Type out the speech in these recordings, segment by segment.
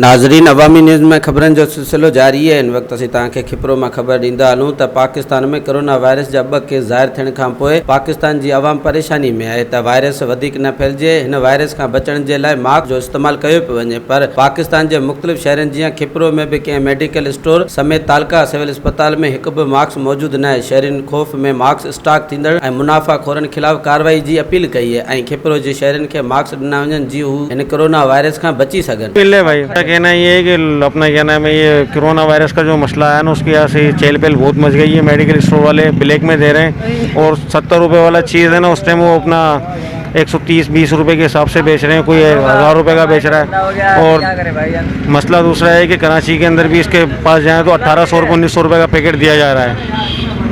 नाज़रीन, अवामी न्यूज़ में ख़बरनि जो सिलसिलो जारी है। इन वक़्तु असीं तव्हांखे खिपरो मां ख़बर ॾींदा हलूं त पाकिस्तान में कोरोना वायरस जा 2 केस ज़ाहिर थियण खां पोइ पाकिस्तान जी आवाम परेशानी में आहे त वायरस वधीक न फैलिजे। हिन वायरस खां बचण जे लाइ मास्क जो इस्तेमालु कयो पियो वञे, पर पाकिस्तान जे मुख़्तलिफ़ शहरनि जीअं खिपरो में बि कंहिं मेडिकल स्टोर समेत तालका सिविल अस्पताल में हिकु बि मास्क मौजूदु न आहे। शहरीन ख़ौफ़ में मास्क स्टॉक थींदड़ ऐं मुनाफ़ाख़ोरनि ख़िलाफ़ कार्रवाई जी अपील कई आहे ऐं खिपरो जे शहरनि खे मास्क ॾिना वञनि जीअं हू हिन कोरोना वायरस खां बची सघनि। भाई कहना ये है कि अपना क्या नाम है, ये कोरोना वायरस का जो मसला है ना, उसकी यहाँ से चहल पहल बहुत मच गई है। मेडिकल स्टोर वाले ब्लैक में दे रहे हैं और 70 रुपये वाला चीज़ है ना, उस टाइम वो अपना 130-20 रुपये के हिसाब से बेच रहे हैं, कोई 1000 रुपये का बेच रहा है। और मसला दूसरा है कि कराची के अंदर भी इसके पास जाएँ तो 1800 रुपये 1900 रुपये का पैकेट दिया जा रहा है।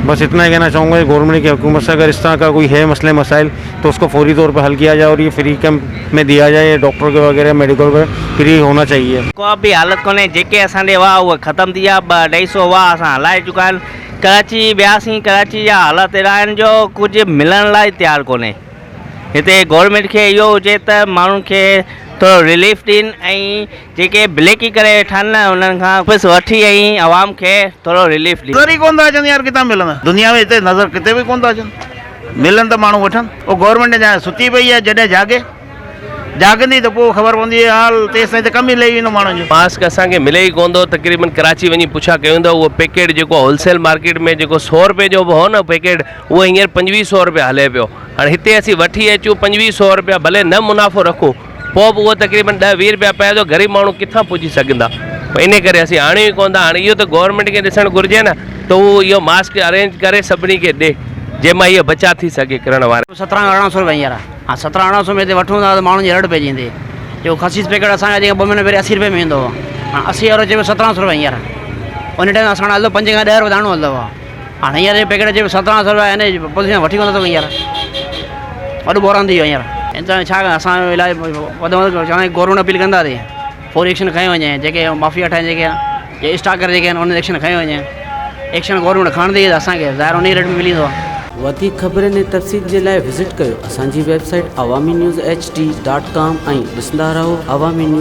बस इतना ही कहना चाहूँगा कि गवर्नमेंट की हुकूमत से अगर इस तरह का कोई है मसले मसाइल तो उसको फौरी तौर पर हल किया जाए और ये फ्री कैंप में दिया जाए। डॉक्टर के वगैरह मेडिकल पे फ्री होना चाहिए। को भी हालत कोने जेके असांजे हुआ उहे ख़त्म थी विया। 250 हुआ असां हलाए चुका आहिनि। कराची वियासीं, कराची जा हालत अहिड़ा आहिनि जो कुझु मिलण लाइ तयारु कोन्हे। हिते गवर्नमेंट खे इहो हुजे त माण्हुनि खे थोरो रिलीफ ॾियनि ऐं जेके ब्लैकी करे वेठा आहिनि उन्हनि खां बसि वठी ऐं आवाम खे थोरो रिलीफ ॾियनि। नज़र ई कोन था अचनि यार, किथां मिलंदा दुनिया में? हिते नज़र किथे बि कोन था अचनि। मिलनि त माण्हू वठनि। पोइ गवर्नमेंट जा सुती पई आहे, जॾहिं जागंदी त पोइ ख़बर पवंदी हाल तेसिताईं त कम ई लही वेंदो माण्हुनि जो। मास्क असांखे मिले ई कोन थो। तक़रीबन कराची वञी पुछा कयूं त उहो पैकेट जेको होलसेल मार्केट में जेको 100 रुपये जो बि हो न पैकेट, उहो हींअर 2500 रुपया हले पियो। हाणे हिते असीं वठी अचूं 2500 रुपया, भले न मुनाफ़ो रखूं, पोइ बि उहो तक़रीबन 10-20 रुपया पए थो। ग़रीब माण्हू किथां पुॼी सघंदा? इन करे असीं आणियो ई कोन था। हाणे इहो त गवर्नमेंट खे ॾिसणु घुरिजे न त उहो इहो मास्क अरेंज करे सभिनी खे ॾे जंहिंमां इहो बचा थी सघे किरण वारे। 1700-1800 रुपये हींअर। हाँ, 1700-1800 में हिते वठूं था त माण्हुनि जी रड़ पइजी वेंदी। जो खसीस पैकेट असांजा जेका 2 महीना पहिरीं 80 रुपये में ईंदो हुओ, हाणे 80 वारो चइबो 1700 रुपये हींअर। उन टाइम असां हलंदो 5 खां 10 रुपये दाणो हलंदो हुओ। हाणे हींअर जे पैकेट चइबो 1700 रुपया हिन पोज़ीशन वठी कोन थो हींअर। वॾो बहिरान थी वियो हींअर। हिन छा असांजो इलाही वधि चवंदा गवर्नमेंट अपील कंदासीं फौरी एक्शन खयो वञे। जेके माफ़िया ठाहिनि, जेके स्टाकर जेके आहिनि उन एक्शन खयो वञे। एक्शन गवर्नमेंट खणंदी त असांखे ज़ाहिर उन रेट में मिली वेंदो आहे। वधीक ख़बरनि ऐं तफ़सील जे लाइ विज़िट कयो असांजी वेबसाइट awamiNewsHD.com ऐं ॾिसंदा रहो अवामी न्यूज़।